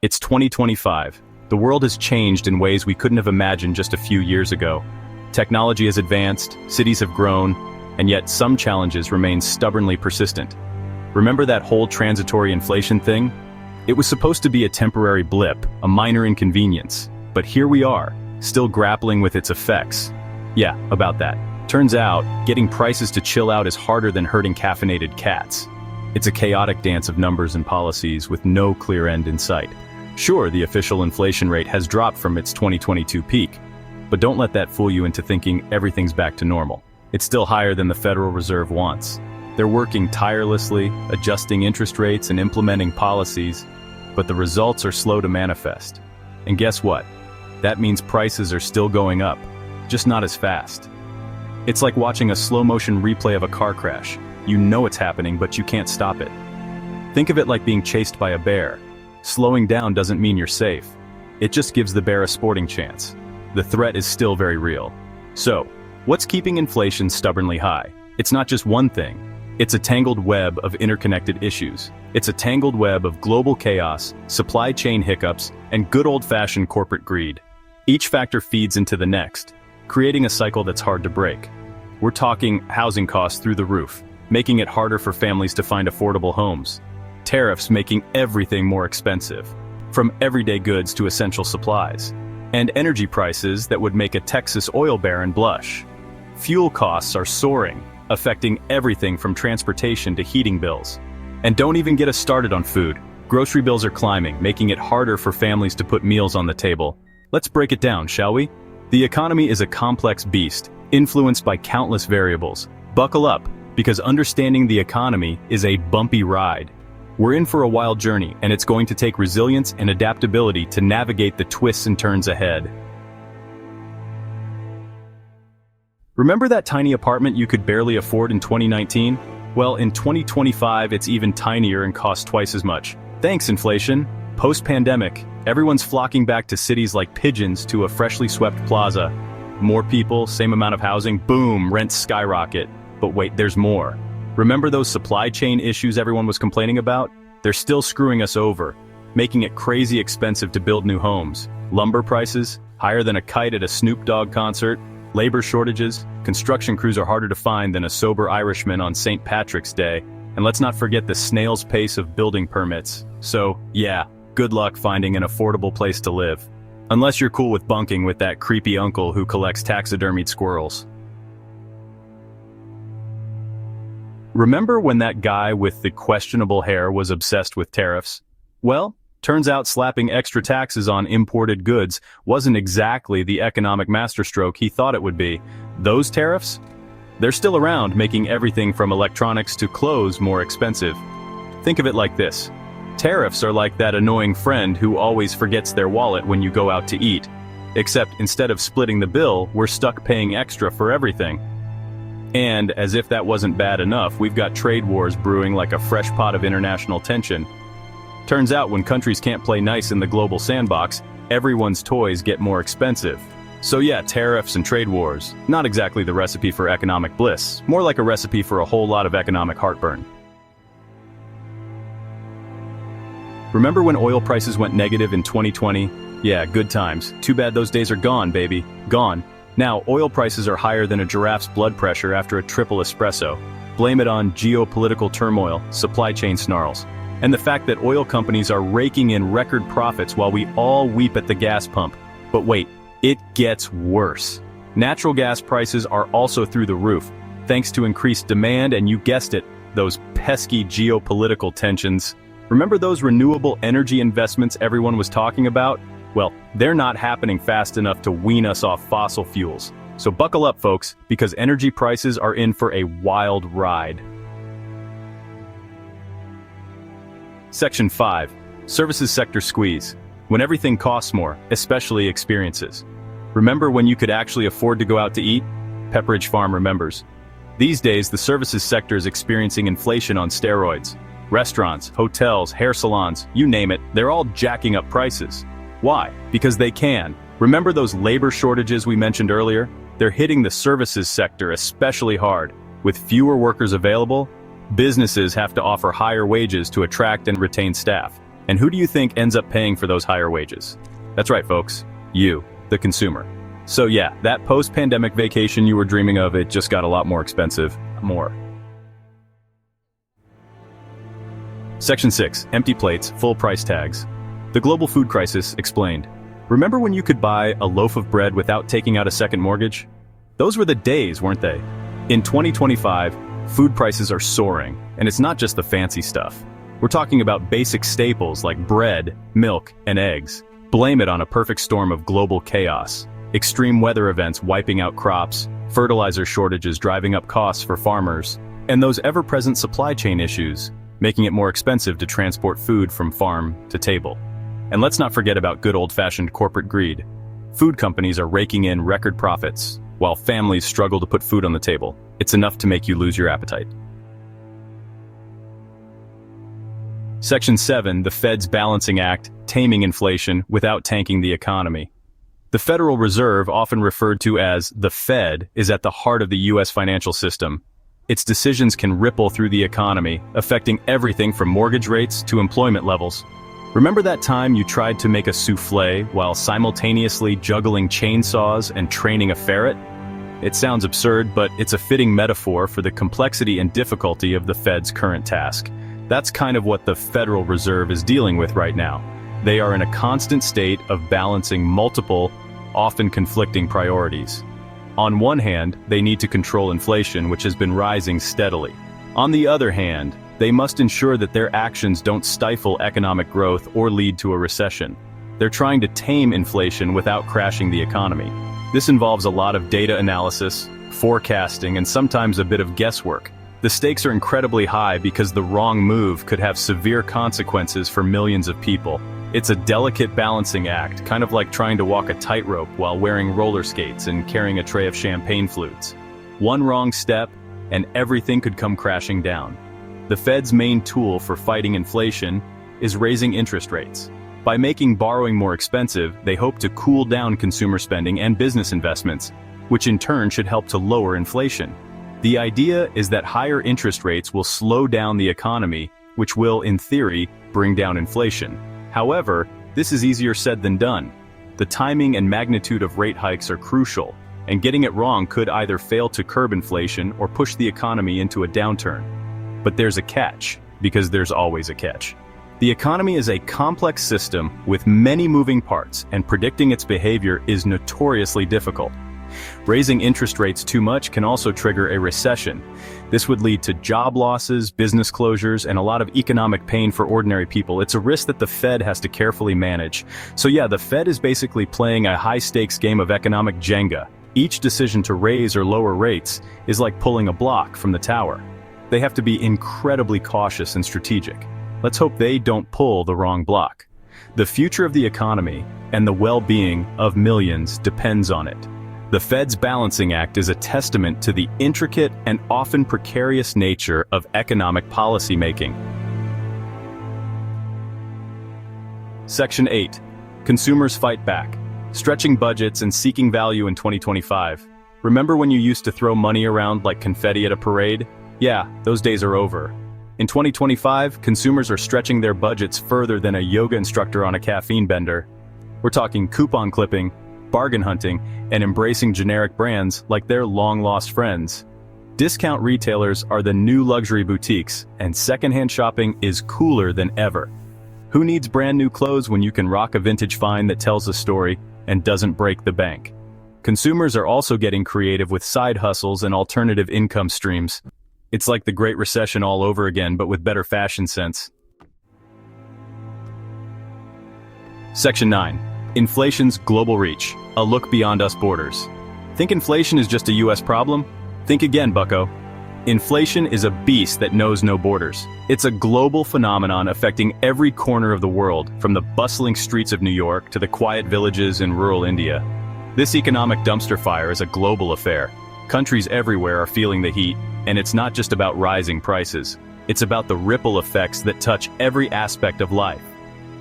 It's 2025. The world has changed in ways we couldn't have imagined just a few years ago. Technology has advanced, cities have grown, and yet some challenges remain stubbornly persistent. Remember that whole transitory inflation thing? It was supposed to be a temporary blip, a minor inconvenience. But here we are, still grappling with its effects. Yeah, about that. Turns out, getting prices to chill out is harder than herding caffeinated cats. It's a chaotic dance of numbers and policies with no clear end in sight. Sure, the official inflation rate has dropped from its 2022 peak, but don't let that fool you into thinking everything's back to normal. It's still higher than the Federal Reserve wants. They're working tirelessly, adjusting interest rates and implementing policies, but the results are slow to manifest. And guess what? That means prices are still going up, just not as fast. It's like watching a slow-motion replay of a car crash. You know it's happening, but you can't stop it. Think of it like being chased by a bear. Slowing down doesn't mean you're safe. It just gives the bear a sporting chance. The threat is still very real. So, what's keeping inflation stubbornly high? It's not just one thing. It's a tangled web of interconnected issues. It's a tangled web of global chaos, supply chain hiccups, and good old-fashioned corporate greed. Each factor feeds into the next, creating a cycle that's hard to break. We're talking housing costs through the roof, making it harder for families to find affordable homes. Tariffs making everything more expensive, from everyday goods to essential supplies. And energy prices that would make a Texas oil baron blush. Fuel costs are soaring, affecting everything from transportation to heating bills. And don't even get us started on food. Grocery bills are climbing, making it harder for families to put meals on the table. Let's break it down, shall we? The economy is a complex beast, influenced by countless variables. Buckle up, because understanding the economy is a bumpy ride. We're in for a wild journey, and it's going to take resilience and adaptability to navigate the twists and turns ahead. Remember that tiny apartment you could barely afford in 2019? Well, in 2025, it's even tinier and costs twice as much. Thanks, inflation. Post-pandemic, everyone's flocking back to cities like pigeons to a freshly swept plaza. More people, same amount of housing, boom, rents skyrocket. But wait, there's more. Remember those supply chain issues everyone was complaining about? They're still screwing us over, making it crazy expensive to build new homes. Lumber prices, higher than a kite at a Snoop Dogg concert. Labor shortages, construction crews are harder to find than a sober Irishman on St. Patrick's Day. And let's not forget the snail's pace of building permits. So, yeah, good luck finding an affordable place to live. Unless you're cool with bunking with that creepy uncle who collects taxidermied squirrels. Remember when that guy with the questionable hair was obsessed with tariffs? Well, turns out slapping extra taxes on imported goods wasn't exactly the economic masterstroke he thought it would be. Those tariffs? They're still around, making everything from electronics to clothes more expensive. Think of it like this. Tariffs are like that annoying friend who always forgets their wallet when you go out to eat. Except instead of splitting the bill, we're stuck paying extra for everything. And, as if that wasn't bad enough, we've got trade wars brewing like a fresh pot of international tension. Turns out when countries can't play nice in the global sandbox, everyone's toys get more expensive. So yeah, tariffs and trade wars, not exactly the recipe for economic bliss, more like a recipe for a whole lot of economic heartburn. Remember when oil prices went negative in 2020? Yeah, good times. Too bad those days are gone, baby. Gone. Now, oil prices are higher than a giraffe's blood pressure after a triple espresso. Blame it on geopolitical turmoil, supply chain snarls, and the fact that oil companies are raking in record profits while we all weep at the gas pump. But wait, it gets worse. Natural gas prices are also through the roof, thanks to increased demand and, you guessed it, those pesky geopolitical tensions. Remember those renewable energy investments everyone was talking about? Well, they're not happening fast enough to wean us off fossil fuels. So buckle up, folks, because energy prices are in for a wild ride. Section 5. Services sector squeeze. When everything costs more, especially experiences. Remember when you could actually afford to go out to eat? Pepperidge Farm remembers. These days, the services sector is experiencing inflation on steroids. Restaurants, hotels, hair salons, you name it, they're all jacking up prices. Why? Because they can. Remember those labor shortages we mentioned earlier? They're hitting the services sector especially hard. With fewer workers available, businesses have to offer higher wages to attract and retain staff. And who do you think ends up paying for those higher wages? That's right, folks. You, the consumer. So yeah, that post-pandemic vacation you were dreaming of, it just got a lot more expensive. More. Section 6. Empty plates, full price tags. The global food crisis explained. Remember when you could buy a loaf of bread without taking out a second mortgage? Those were the days, weren't they? In 2025, food prices are soaring, and it's not just the fancy stuff. We're talking about basic staples like bread, milk, and eggs. Blame it on a perfect storm of global chaos. Extreme weather events wiping out crops, fertilizer shortages driving up costs for farmers, and those ever-present supply chain issues, making it more expensive to transport food from farm to table. And let's not forget about good old-fashioned corporate greed. Food companies are raking in record profits, while families struggle to put food on the table. It's enough to make you lose your appetite. Section 7, the Fed's Balancing Act, taming inflation without tanking the economy. The Federal Reserve, often referred to as the Fed, is at the heart of the U.S. financial system. Its decisions can ripple through the economy, affecting everything from mortgage rates to employment levels. Remember that time you tried to make a souffle while simultaneously juggling chainsaws and training a ferret? It sounds absurd, but it's a fitting metaphor for the complexity and difficulty of the Fed's current task. That's kind of what the Federal Reserve is dealing with right now. They are in a constant state of balancing multiple, often conflicting priorities. On one hand, they need to control inflation, which has been rising steadily. On the other hand, they must ensure that their actions don't stifle economic growth or lead to a recession. They're trying to tame inflation without crashing the economy. This involves a lot of data analysis, forecasting, and sometimes a bit of guesswork. The stakes are incredibly high because the wrong move could have severe consequences for millions of people. It's a delicate balancing act, kind of like trying to walk a tightrope while wearing roller skates and carrying a tray of champagne flutes. One wrong step, and everything could come crashing down. The Fed's main tool for fighting inflation is raising interest rates. By making borrowing more expensive, they hope to cool down consumer spending and business investments, which in turn should help to lower inflation. The idea is that higher interest rates will slow down the economy, which will, in theory, bring down inflation. However, this is easier said than done. The timing and magnitude of rate hikes are crucial, and getting it wrong could either fail to curb inflation or push the economy into a downturn. But there's a catch, because there's always a catch. The economy is a complex system with many moving parts, and predicting its behavior is notoriously difficult. Raising interest rates too much can also trigger a recession. This would lead to job losses, business closures, and a lot of economic pain for ordinary people. It's a risk that the Fed has to carefully manage. So yeah, the Fed is basically playing a high-stakes game of economic Jenga. Each decision to raise or lower rates is like pulling a block from the tower. They have to be incredibly cautious and strategic. Let's hope they don't pull the wrong block. The future of the economy and the well-being of millions depends on it. The Fed's Balancing Act is a testament to the intricate and often precarious nature of economic policymaking. Section 8. Consumers fight back. Stretching budgets and seeking value in 2025. Remember when you used to throw money around like confetti at a parade? Yeah, those days are over. In 2025, consumers are stretching their budgets further than a yoga instructor on a caffeine bender. We're talking coupon clipping, bargain hunting, and embracing generic brands like their long-lost friends. Discount retailers are the new luxury boutiques, and secondhand shopping is cooler than ever. Who needs brand new clothes when you can rock a vintage find that tells a story and doesn't break the bank? Consumers are also getting creative with side hustles and alternative income streams. It's like the Great Recession all over again, but with better fashion sense. Section 9. Inflation's global reach. A look beyond us borders. Think inflation is just a US problem? Think again, bucko. Inflation is a beast that knows no borders. It's a global phenomenon affecting every corner of the world, from the bustling streets of New York to the quiet villages in rural India. This economic dumpster fire is a global affair. Countries everywhere are feeling the heat, and it's not just about rising prices. It's about the ripple effects that touch every aspect of life.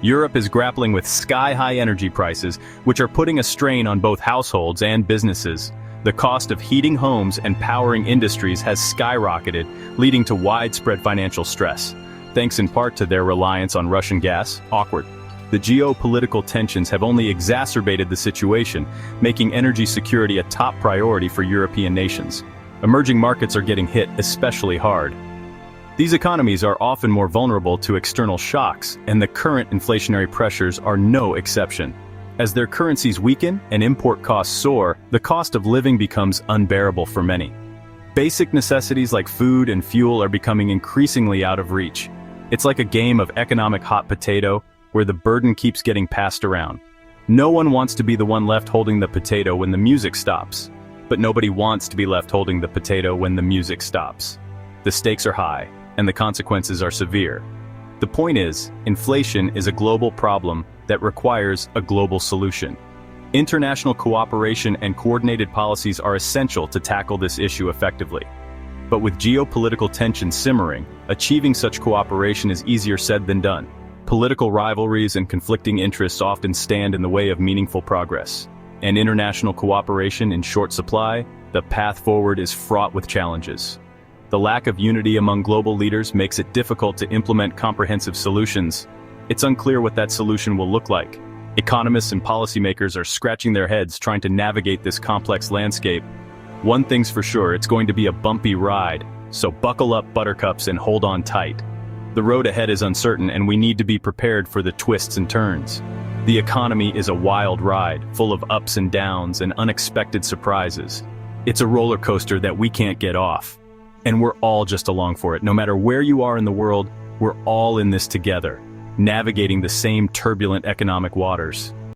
Europe is grappling with sky-high energy prices, which are putting a strain on both households and businesses. The cost of heating homes and powering industries has skyrocketed, leading to widespread financial stress. thanks in part to their reliance on Russian gas. Awkward. The geopolitical tensions have only exacerbated the situation, making energy security a top priority for European nations. Emerging markets are getting hit especially hard. These economies are often more vulnerable to external shocks, and the current inflationary pressures are no exception. As their currencies weaken and import costs soar, the cost of living becomes unbearable for many. Basic necessities like food and fuel are becoming increasingly out of reach. It's like a game of economic hot potato, where the burden keeps getting passed around. No one wants to be the one left holding the potato when the music stops. But nobody wants to be left holding the potato when the music stops. The stakes are high, and the consequences are severe. The point is, inflation is a global problem that requires a global solution. International cooperation and coordinated policies are essential to tackle this issue effectively. But with geopolitical tensions simmering, achieving such cooperation is easier said than done. Political rivalries and conflicting interests often stand in the way of meaningful progress. And international cooperation in short supply, the path forward is fraught with challenges. The lack of unity among global leaders makes it difficult to implement comprehensive solutions. It's unclear what that solution will look like. Economists and policymakers are scratching their heads trying to navigate this complex landscape. One thing's for sure, it's going to be a bumpy ride, so buckle up, buttercups, and hold on tight. The road ahead is uncertain, and we need to be prepared for the twists and turns. The economy is a wild ride, full of ups and downs and unexpected surprises. It's a roller coaster that we can't get off. And we're all just along for it. No matter where you are in the world, we're all in this together, navigating the same turbulent economic waters.